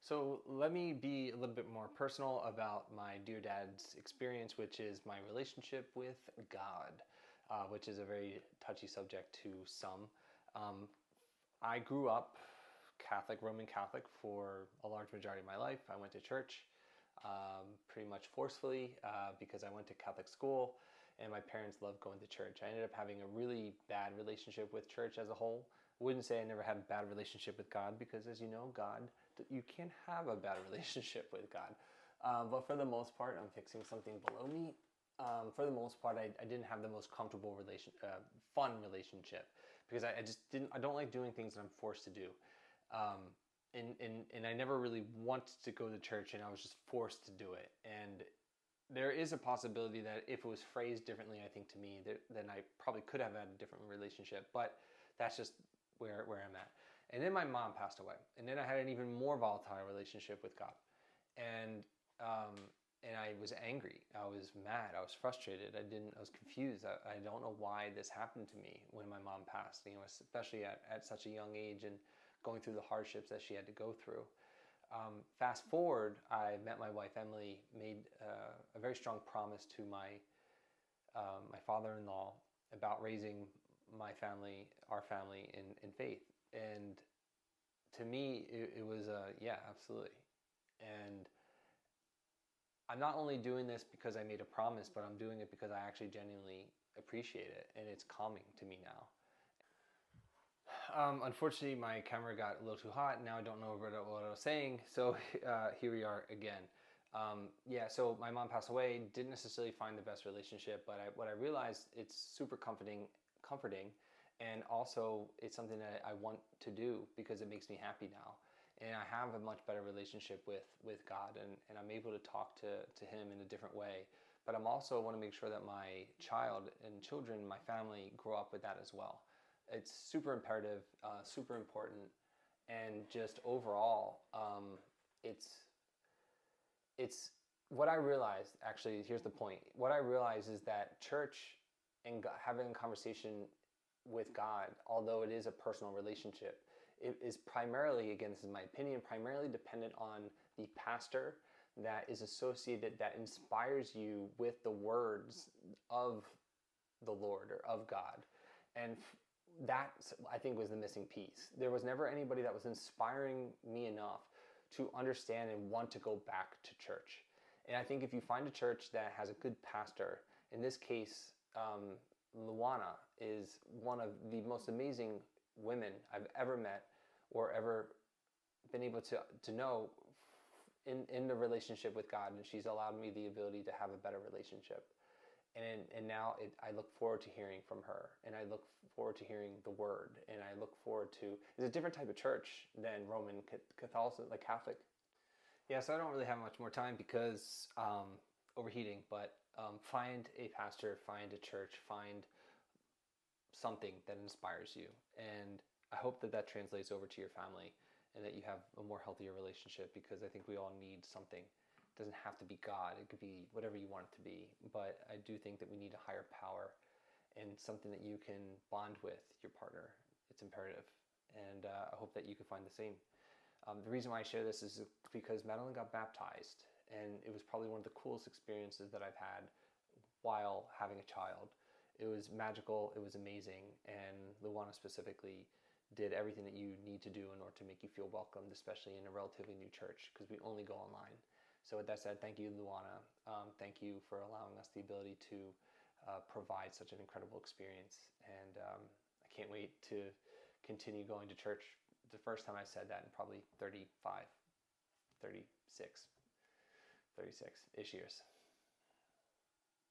So let me be a little bit more personal about my dear dad's experience, which is my relationship with God, which is a very touchy subject to some. Um, I grew up Catholic, Roman Catholic for a large majority of my life. I went to church pretty much forcefully because I went to Catholic school and my parents loved going to church. I ended up having a really bad relationship with church as a whole. Wouldn't say I never had a bad relationship with God because, as you know, you can't have a bad relationship with God. But for the most part, I'm fixing something below me. For the most part, I didn't have the most comfortable fun relationship because I just didn't. I don't like doing things that I'm forced to do. Um, and I never really wanted to go to church, and I was just forced to do it. And there is a possibility that if it was phrased differently, I think to me, then I probably could have had a different relationship. But that's just where I'm at. And then my mom passed away, and then I had an even more volatile relationship with God, and um, and I was angry, I was mad, I was frustrated, I was confused. I don't know why this happened to me when my mom passed. Especially at such a young age and going through the hardships that she had to go through. Fast forward, I met my wife Emily, made a very strong promise to my father-in-law about raising our family in faith. And to me, it was yeah, absolutely. And I'm not only doing this because I made a promise, but I'm doing it because I actually genuinely appreciate it, and it's calming to me now. Unfortunately, my camera got a little too hot. Now I don't know what I was saying. So here we are again. Yeah, so my mom passed away. Didn't necessarily find the best relationship, but what I realized, it's super comforting, and also it's something that I want to do because it makes me happy now. And I have a much better relationship with God, and I'm able to talk to Him in a different way. But I'm also want to make sure that my child and children, my family, grow up with that as well. It's super imperative, super important, and just overall, it's what I realized. Actually, here's the point. What I realized is that church and having a conversation with God, although it is a personal relationship, it is primarily, again, this is my opinion, primarily dependent on the pastor that is associated, that inspires you with the words of the Lord or of God. And that, I think, was the missing piece. There was never anybody that was inspiring me enough to understand and want to go back to church. And I think if you find a church that has a good pastor, in this case, Luana is one of the most amazing women I've ever met or ever been able to know in the relationship with God, and she's allowed me the ability to have a better relationship. And now I look forward to hearing from her, and I look forward to hearing the word, and I look forward to, it's a different type of church than Roman Catholicism, like Catholic. Yeah, so I don't really have much more time because overheating, but find a pastor, find a church, find something that inspires you. And I hope that that translates over to your family and that you have a more healthier relationship, because I think we all need something. It doesn't have to be God. It could be whatever you want it to be. But I do think that we need a higher power and something that you can bond with your partner. It's imperative. And I hope that you can find the same. The reason why I share this is because Madeline got baptized, and it was probably one of the coolest experiences that I've had while having a child. It was magical, it was amazing, and Luana specifically did everything that you need to do in order to make you feel welcomed, especially in a relatively new church, because we only go online. So with that said, thank you, Luana. Thank you for allowing us the ability to provide such an incredible experience. And I can't wait to continue going to church. The first time I said that in probably 36-ish years.